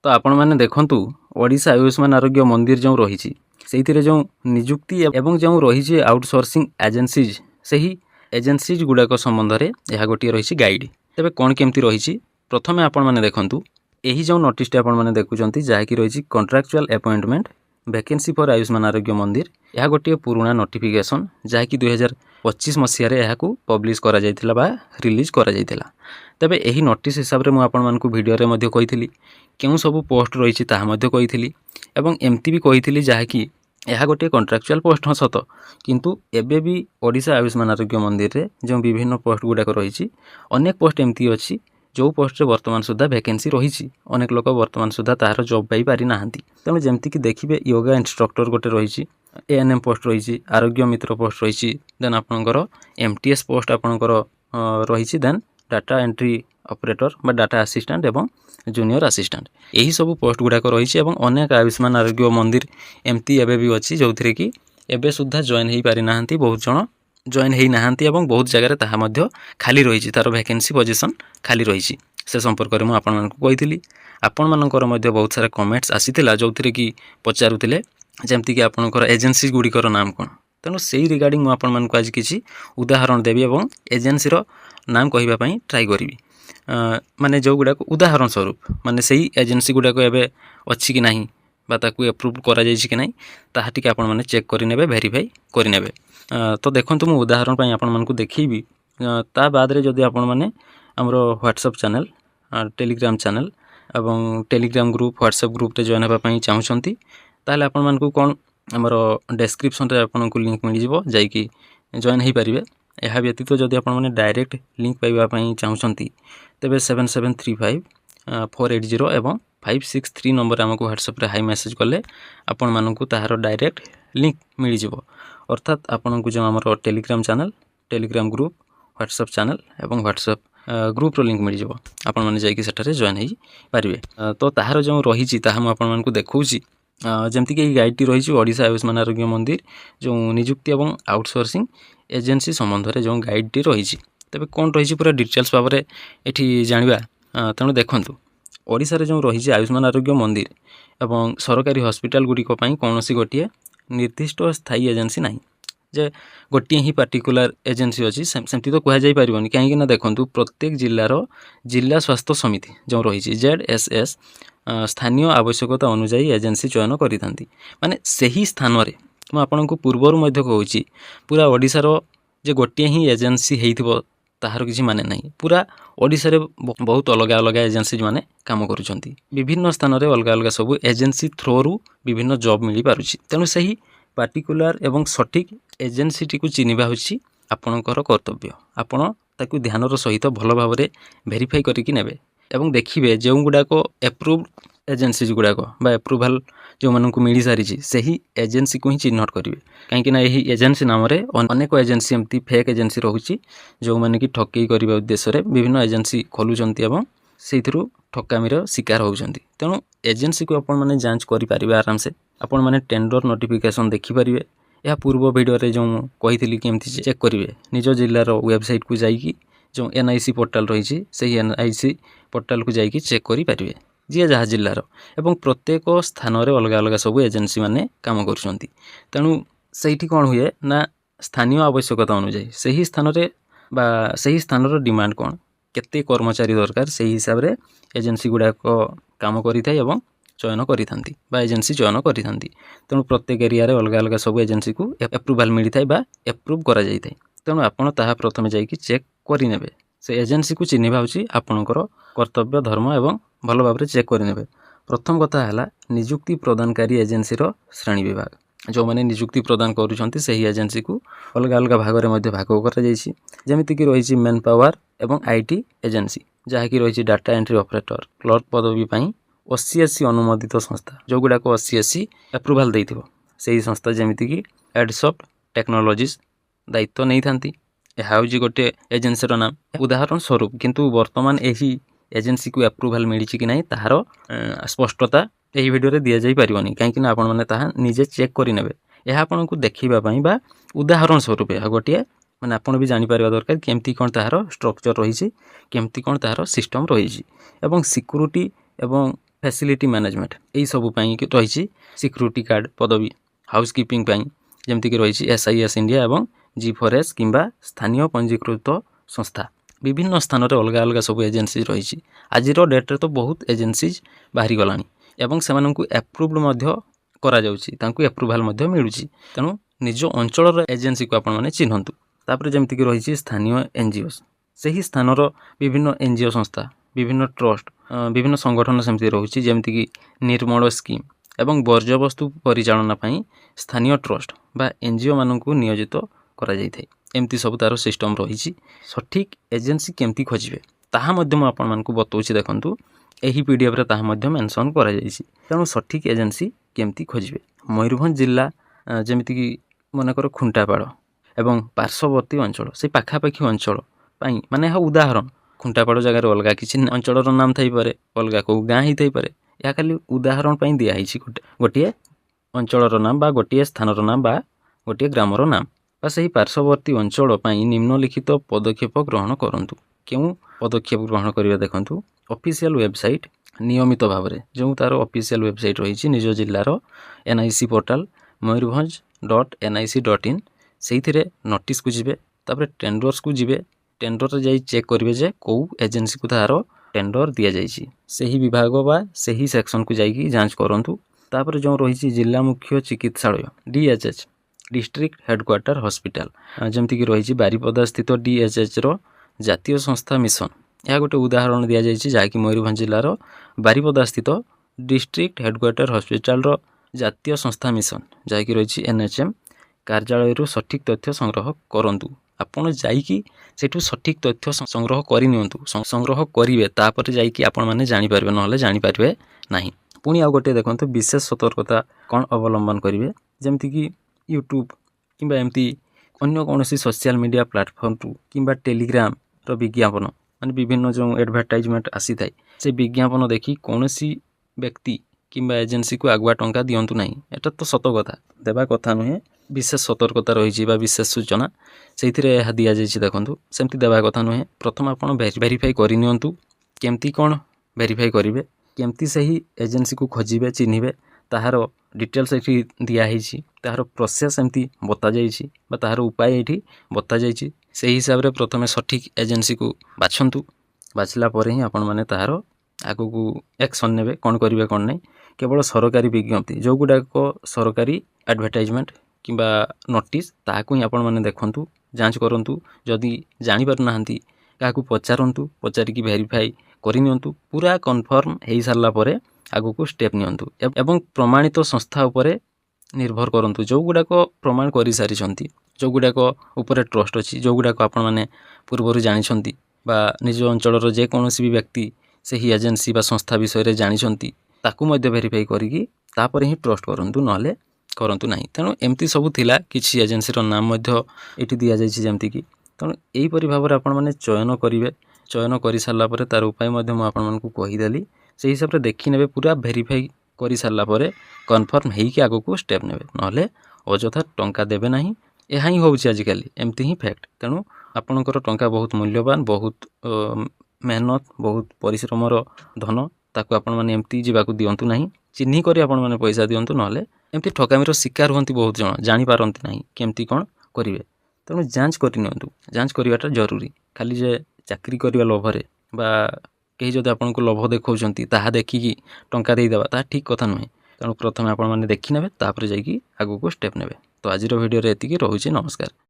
तो आपण मैंने देखंतु ओडिशा आयुष्मान आरोग्य मंदिर जो रही से जो निजुक्ति एवं जो रही आउटसोर्सिंग एजेन्सीज से ही एजेन्सीज गुड़ाक संबंध में यह गोटे रही गाइड। तेज कौन केमती रही प्रथम आपण मैंने देखंतु यही जो नोटिस आपण मैंने देखुं जहाँकि रही contractual appointment vacancy for Ayushman आरोग्य मंदिर। यह गोटे पुराना नोटिफिकेशन जहाँकि 2025 मसीह यह पब्लिश करा जायथिला बा रिलीज करा जायथिला। तेबे यही नोटिस हिसाब से मुझे भिडियो कही क्यों सब पोस्ट रही कही एवं एमती भी कही जहाँकि यह गोटे कॉन्ट्रैक्चुअल पोस्ट हाँ सत किंतु एबे भी ओडिशा आयुष्मान आरोग्य मंदिर रे जो विभिन्न पोस्ट गुड़ाक रही अनेक पोस्ट एमती अच्छी जो पोस्ट वर्तमान सुधा वैकेंसी रही अनेक लोक वर्तमान सुधा तार जॉब पाई पारि नाहांती। तेणु जमती कि देखिए योगा इंस्ट्रक्टर गोटे रही एएनएम पोस्ट रही आरोग्य मित्र पोस्ट रही देन आपणकर एमटीएस पोस्ट आपणकर रही देन डाटा एंट्री ऑपरेटर बा डाटा असिस्टेंट एवं जूनियर असिस्टेंट यही सब पोस्ट गुड़ाक रही अनेक आयुष्मान आरोग्य मंदिर एमती एबे भी अच्छी जो थी कि एबे सुधा जॉइन हो पारि नाहांती बहुत जन जॉइन हो नाहांती एवं बहुत जगह ताहा मध्य खाली रही तार वैकेंसी पोजीशन खाली रही से संपर्क में आपंकि आपण मानकर मध्य बहुत सारा कमेंट्स आसीथिला जो थी कि पचारुथिले जमती कि आपणकर एजेन्सी गुड़िकर नाम कौन। तेणु से रिगार्डिंग मुझे आज किसी उदाहरण देवी और एजेन्सी नाम कहवाई ट्राए करी माने जो गुड़ाक उदाहरण स्वरूप माने से एजेन्सी गुड़ाक एबे अच्छी कि नहीं बा ताकू एप्रूव करा जायछि कि नहीं ताहा टिके आपण माने चेक करिनेबे वेरीफाई करिनेबे। तो देखंतु मु उदाहरण पई आपण मानकु देखैबी ता बाद रे जदि आपण माने हमरो व्हाट्सएप चैनल टेलीग्राम चैनल एवं टेलीग्राम ग्रुप व्हाट्सएप ग्रुप रे जॉइन हेबा पई चाहुछंती ताले आपण मानकु कोन हमरो डिस्क्रिप्शन रे आपनकु लिंक मिल जिवो जाई कि जॉइन हेई परिबे। यह व्यतीत जदि आपण माने डायरेक्ट लिंक पाइबा पई चाहुछंती तेबे 7735 480 एवं 563 नंबर आमको व्हाट्सएप रे हाई मैसेज कले आपण मानकु ताहार डायरेक्ट लिंक मिल जिवो अर्थात आपनकु जो हमर Telegram channel Telegram group WhatsApp channel एवं व्हाट्सएप ग्रुप रो लिंक मिल जिवो आपण माने जाई कि सेटारे जॉइन हेई परिबे। तो ताहार जो रही ताहा मु आपण मानकु देखौछि जमती कि गाइड रही ओडिशा आयुष्मान आरोग्य मंदिर जो निजुक्ति एवं आउटसोर्सिंग एजेन्सी संबंध में जो गाइड रही तेज कौन रही पूरा डिटेल्स भाव में ये जाना। तेणु देखूँ ओडिशा रे जो रही आयुष्मान आरोग्य मंदिर एवं सरकारी हॉस्पिटल गुड़िक कौन सी गोटे निर्दिष्ट स्थायी एजेन्सी ना जे गोटे ही पार्टिकुलर एजेन्सी अच्छी सेमती तो कहुई पारन कहीं देखूँ प्रत्येक जिलार जिला स्वास्थ्य समिति जो रही ZSS स्थानीय आवश्यकता अनुजाई एजेन्सी चयन करि थांती माने सही स्थान रे मैं आपको पूर्वर कहूँ पूरा ओडिशार जे गोटे ही एजेन्सी हेइथिबो ताहार किसी माने नहीं पूरा ओडिशा रे बहुत अलग अलग एजेन्सी माने काम करुछंती विभिन्न स्थान रे अलग अलग सब एजेन्सी थ्रो रु विभिन्न जॉब मिली पारुछि। तेणु सही पार्टिकुलर एवं सठिक एजेन्सी टी को चिन्हिबा होछि आपणकर कर्तव्य। आपण ताकू ध्यानर सहित भल भाव में वेरीफाई करिकि नेबे एवं देखिए जो गुड़ाक एप्रुव्ड एजेन्सीज गुड़ाक बा एप्रुवाल जो मानक मिल सारी से ही एजेन्सी को ही चिन्हट करेंगे कहीं यही एजेन्सी नाम अनेक एजेन्सी एमती फेक एजेन्सी रोचे जो मैंने कि ठकई करने उद्देश्य विभिन्न एजेन्सी खोलुंट और से ठकामीर शिकार होती। तेणु एजेन्सी को आपण मैंने जांच करेंगे आराम से आपण मैंने टेंडर नोटिफिकेशन देखिपारे। यह पूर्व भिडियो जो कही केमती चेक करेंगे निज जिलार वेबसाइट को जाइए जो NIC पोर्टाल रही से NIC पोर्टाल को जाइए चेक करेंगे जी जहाँ जिलार एवं प्रत्येक स्थान में अलग अलग सब एजेन्सी माने काम करुँच। तेणु से कौन हुए ना स्थानीय आवश्यकता अनुजाई से ही स्थान बा से ही स्थान डिमांड कौन केते कर्मचारी दरकार से हिसाब से एजेन्सी गुड़ाक काम करें और चयन करी बा एजेन्सी चयन करी। तेणु प्रत्येक एरिया रे अलग अलग सब एजेन्सी को एप्रुवाल मिलता है एप्रुव करा जाय थाए। तेणु आपण ताहा प्रथमे जाइए चेक करेंगे से एजेन्सी को चिन्हवा होची आपणकर कर्तव्य धर्म एवं भल भाव चेक करेंगे। प्रथम कथा है निजुक्ति प्रदानकारी एजेन्सी श्रेणी विभाग जो मैंने निजुक्ति प्रदान करुँच से ही एजेन्सी को अलग अलग भाग में भाग करमितिक रही मेन पावर एवं IT एजेन्सी जहाँकि रही डाटा एंट्री ऑपरेटर क्लर्क पदवी OCSC अनुमोदित संस्था जो गुड़ाक OCSC एप्रुवाल देइथिबो से ही संस्था जमीक एडसॉफ्ट टेक्नोलॉजीज दायित्व नहीं था। यह हूँ गोटे एजेन्सी नाम उदाहरण स्वरूप किंतु वर्तमान यही एजेन्सी को एप्रुवाल मिली कि नहीं ताहार स्पष्टता यही वीडियो रे दिया जाई परिबनी कहीं आपण मैंने ताहा निजे चेक करेंगे। यह आपन को देखिबापी बा उदाहरण स्वरूप यह गोटे मैंने आपड़ भी जापर दरकार केमती कौन ताहार स्ट्रक्चर रही केमती कौन ताहार सिस्टम रही एवं सिक्यूरीटी एवं फैसिलिटी मैनेजमेंट यही सब रही सिक्यूरिटी गार्ड पदवी हाउसकीपिंग जमती रही SIS इंडिया और G4S किंबा स्थानीय पंजीकृत संस्था विभिन्न स्थान में अलग अलग सब एजेंसी रही आज डेट्रे तो बहुत एजेंसीज बाहरी गलानी एवं से एप्रुव्ड एप्रुवाल मिलूँ तेणु निज अंचल एजेंसी को आपण मैंने चिन्हतु तापर जमती रही स्थानीय NGO से ही स्थानर विभिन्न NGO संस्था विभिन्न ट्रस्ट विभिन्न संगठन सेमती रही जमती कि निर्मल स्कीम एवं वर्ज्यवस्तु परिचालना स्थानीय ट्रस्ट बा NGO मानक नियोजित एमती सब तार सिस्टम रही सठिक एजेंसी केमती खोजे ताहा आपको बताऊँ देखूँ यही PDF रे ताहा मेंशन करा जायछि तेणु सठिक एजेंसी केमती खोजे मयूरभंज जिला जमीती कि मनकर खुंटापाड़ एवं पार्श्ववर्ती अंचल से पाखापाखी अंचल माने यह उदाहरण खुंटापाड़ जगार अलग किसी अंचल नाम थाईपे अलग कौ गाँ ही थाईपे यह खाली उदाहरण दिखाई गोटे अंचल नाम बा गोटे स्थानर नाम बा गोटे ग्रामर नाम बा सही पार्श्ववर्ती अंचल निम्नलिखित पदक्षेप ग्रहण करंतु क्यों पदक्षेप ग्रहण करिवे देखंतु ऑफिशियल वेबसाइट नियमित भाव में जो तार ऑफिशियल वेबसाइट रही निज जिलार NIC पोर्टाल moyurbhanj.nic.in से नोटिस को जीवे तापर टेंडर्स को जीवे टेंडर जाई चेक करेंगे जे कौ एजेंसी को तार टेंडर दि जाइए से ही विभाग बा से ही सेक्शन को जाइए जांच करूँ तापर जो रही जिला मुख्य चिकित्सालय DHH डिस्ट्रिक्ट हेडक्वार्टर हॉस्पिटल जमती रही बारिपदा स्थित DHH रो जातीय संस्था मिशन यह गोटे उदाहरण दि जाइए जहाँकि मयूरभंज जिलार बारिपदा स्थित डिस्ट्रिक्ट हेडक्वार्टर हॉस्पिटल रो जातीय संस्था मिशन जहाँकि रही NHM कार्यालय सठिक तथ्य संग्रह करंतु आपण जाइकी सेठू सठिक तथ्य संग्रह करनियंतु संग्रह करिवे तापर जाइकी आपण माने जानि पारबे नहले जानि पारबे नाही पुणी आ गोटे देखंतु विशेष सतर्कता कौन अवलंबन करिवे जेमति कि यूट्यूब किंबा एमती अन्य कौन सोशल मीडिया प्लेटफॉर्म टू किंबा टेलीग्राम रो विज्ञापन माने विभिन्न जो एडवर्टाइजमेंट आसी थाए से विज्ञापन देखी कौन व्यक्ति किंबा एजेंसी को आगुआ टंका दिंतु नहीं एटा तो सत कथा देवा कथा नुहे विशेष सतर्कता रही विशेष सूचना से दि जाइए देखूँ सेमती देवा कथा नुहे प्रथम आप वेरीफाई करनियंतु केमती कौन वेरीफाई करेंगे केमती से ही एजेंसी को खोजे चिन्हे ताहार डिटेल्स ये दिखाई ताहार प्रोसेस एमती बता जाइए ताहार उपाय ये बता जाइए से हिसाब से प्रथम सठिक एजेंसी को बाछंतु बाछला पर ही आपण मैंने ताहार आगु को एक्शन नेबे कौन करेंगे कौन नहीं केवल सरकारी विज्ञप्ति जो गुड़ाक सरकारी एडवर्टाइजमेंट किंबा नोटिस ताकू ही आपण मैंने देखंतु जांच करंतु जदि जानि पारु नाहंती काकू पचारंतु पचारिकी वेरीफाई करनियंतु पूरा कन्फर्म हो सारा पर आगु को स्टेप नियंतु एवं प्रमाणित संस्था उपरे निर्भर करंतु जो गुड़ाक प्रमाण कर सारी जो गुड़ाक उपरे ट्रस्ट अच्छी जो गुड़ाक आपण मैंने पूर्व जानी बा निज अंचल जेकोसी भी व्यक्ति से ही एजेंसी बा संस्था विषय जानी ताकू मध्य वेरीफाई करिकी तापर ही ट्रस्ट करंतु नहले करंतु नहीं तेणु एमती सब थिला किछि एजेंसी रो नाम मध्य एठी दिया जाइछि जेमती कि तेणु एही परि भाव रे आपण माने चयन करिवे चयन करि सारला परे तार उपाय मध्य म आपण मानकु कहि देली से हिसाब रे देखि नेबे पूरा वेरीफाई करि सारला परे कन्फर्म हेई कि आगो को स्टेप नेबे नहले अजथा टंका देबे नाही एहा ही होउछि आजिकाली एमती ही फैक्ट तेणु आपणकर टंका बहुत मूल्यवान बहुत मेहनत बहुत परिश्रमर धन ताकू आपण माने एमती जीवाकू दियंतु नाही चिन्ही करी आपण माने पैसा दियंतु नहले एमती ठकामीर शिकार हुंती बहुत जन जानि पारंती नाही केमती कोन करिवे तेणु जांच करिनियंतु जांच करिवाटा जरूरी खाली जे चाकरी करिवा लोभरे बा कहीं जदि आपनको लोभ देखौचंती ताहा देखिकी टंका देई देबा ता ठीक कथा नुहे तेणु प्रथमे आपण माने देखि नेबे तापर जाईकी आगु को स्टेप नेबे तो आजिर वीडियो रे एतिकी रहुची नमस्कार।